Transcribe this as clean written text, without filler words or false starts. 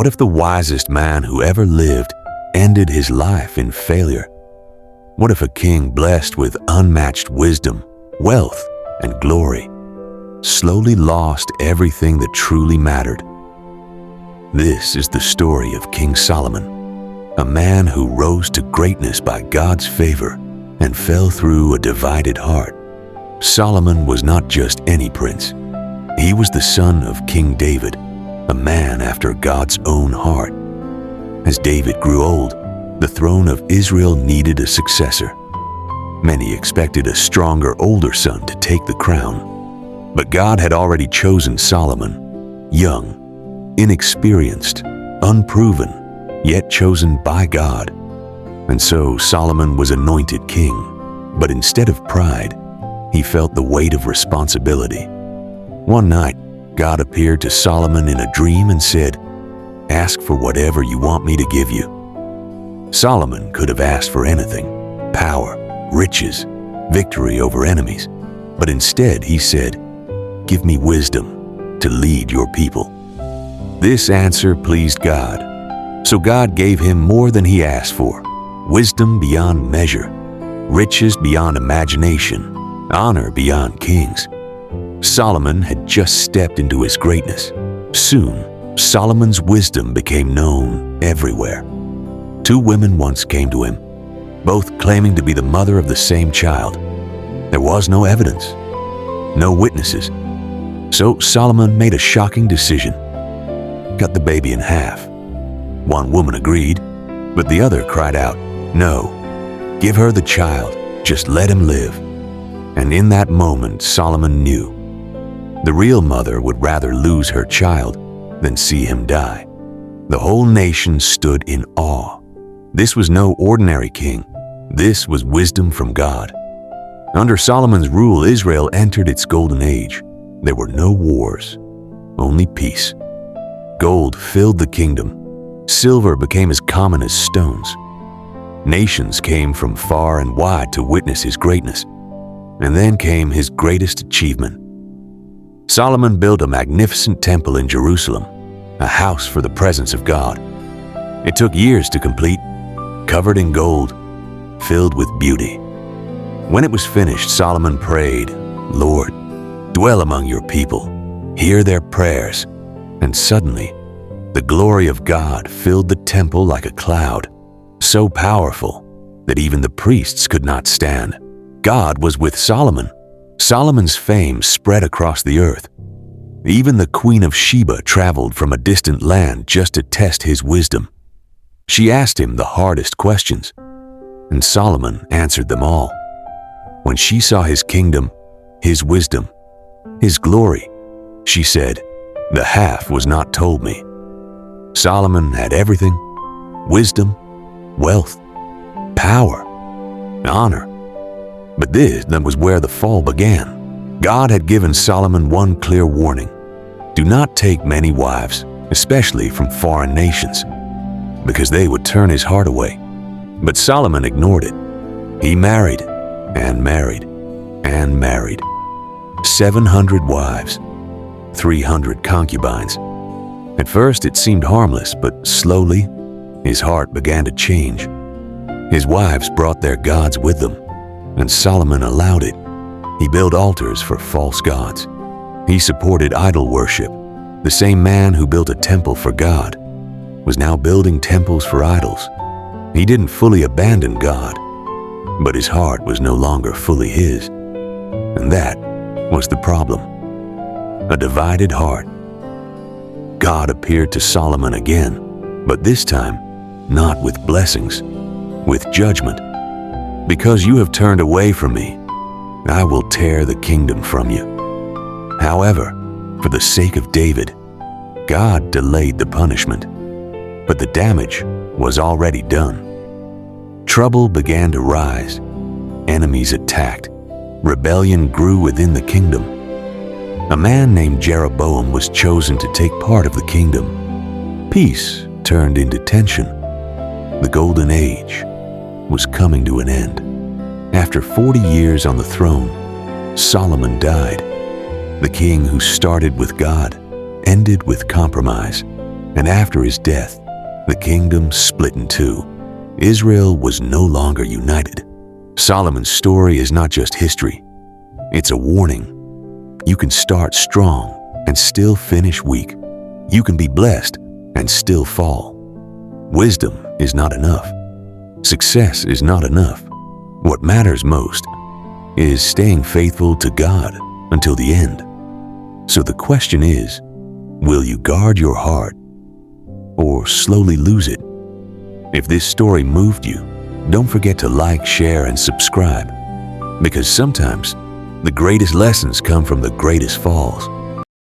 What if the wisest man who ever lived ended his life in failure? What if a king blessed with unmatched wisdom, wealth, and glory slowly lost everything that truly mattered? This is the story of King Solomon, a man who rose to greatness by God's favor and fell through a divided heart. Solomon was not just any prince. He was the son of King David, a man after God's own heart. As David grew old, the throne of Israel needed a successor. Many expected a stronger, older son to take the crown. But God had already chosen Solomon, young, inexperienced, unproven, yet chosen by God. And so Solomon was anointed king, but instead of pride, he felt the weight of responsibility. One night, God appeared to Solomon in a dream and said, "Ask for whatever you want me to give you." Solomon could have asked for anything: power, riches, victory over enemies. But instead he said, "Give me wisdom to lead your people." This answer pleased God. So God gave him more than he asked for: wisdom beyond measure, riches beyond imagination, honor beyond kings. Solomon had just stepped into his greatness. Soon, Solomon's wisdom became known everywhere. Two women once came to him, both claiming to be the mother of the same child. There was no evidence, no witnesses. So Solomon made a shocking decision: cut the baby in half. One woman agreed, but the other cried out, "No, give her the child, just let him live." And in that moment, Solomon knew the real mother would rather lose her child than see him die. The whole nation stood in awe. This was no ordinary king. This was wisdom from God. Under Solomon's rule, Israel entered its golden age. There were no wars, only peace. Gold filled the kingdom. Silver became as common as stones. Nations came from far and wide to witness his greatness. And then came his greatest achievement. Solomon built a magnificent temple in Jerusalem, a house for the presence of God. It took years to complete, covered in gold, filled with beauty. When it was finished, Solomon prayed, "Lord, dwell among your people, hear their prayers." And suddenly, the glory of God filled the temple like a cloud, so powerful that even the priests could not stand. God was with Solomon. Solomon's fame spread across the earth. Even the Queen of Sheba traveled from a distant land just to test his wisdom. She asked him the hardest questions, and Solomon answered them all. When she saw his kingdom, his wisdom, his glory, she said, "The half was not told me." Solomon had everything: wisdom, wealth, power, honor. But this was where the fall began. God had given Solomon one clear warning: do not take many wives, especially from foreign nations, because they would turn his heart away. But Solomon ignored it. He married and married and married. 700 wives, 300 concubines. At first it seemed harmless, but slowly his heart began to change. His wives brought their gods with them, and Solomon allowed it. He built altars for false gods. He supported idol worship. The same man who built a temple for God was now building temples for idols. He didn't fully abandon God, but his heart was no longer fully his. And that was the problem: a divided heart. God appeared to Solomon again, but this time not with blessings, with judgment. "Because you have turned away from me, I will tear the kingdom from you." However, for the sake of David, God delayed the punishment, but the damage was already done. Trouble began to rise. Enemies attacked. Rebellion grew within the kingdom. A man named Jeroboam was chosen to take part of the kingdom. Peace turned into tension. The golden age was coming to an end. After 40 years on the throne, Solomon died. The king who started with God ended with compromise. And after his death, the kingdom split in two. Israel was no longer united. Solomon's story is not just history. It's a warning. You can start strong and still finish weak. You can be blessed and still fall. Wisdom is not enough. Success is not enough. What matters most is staying faithful to God until the end. So the question is, will you guard your heart or slowly lose it? If this story moved you, don't forget to like, share, and subscribe, because sometimes the greatest lessons come from the greatest falls.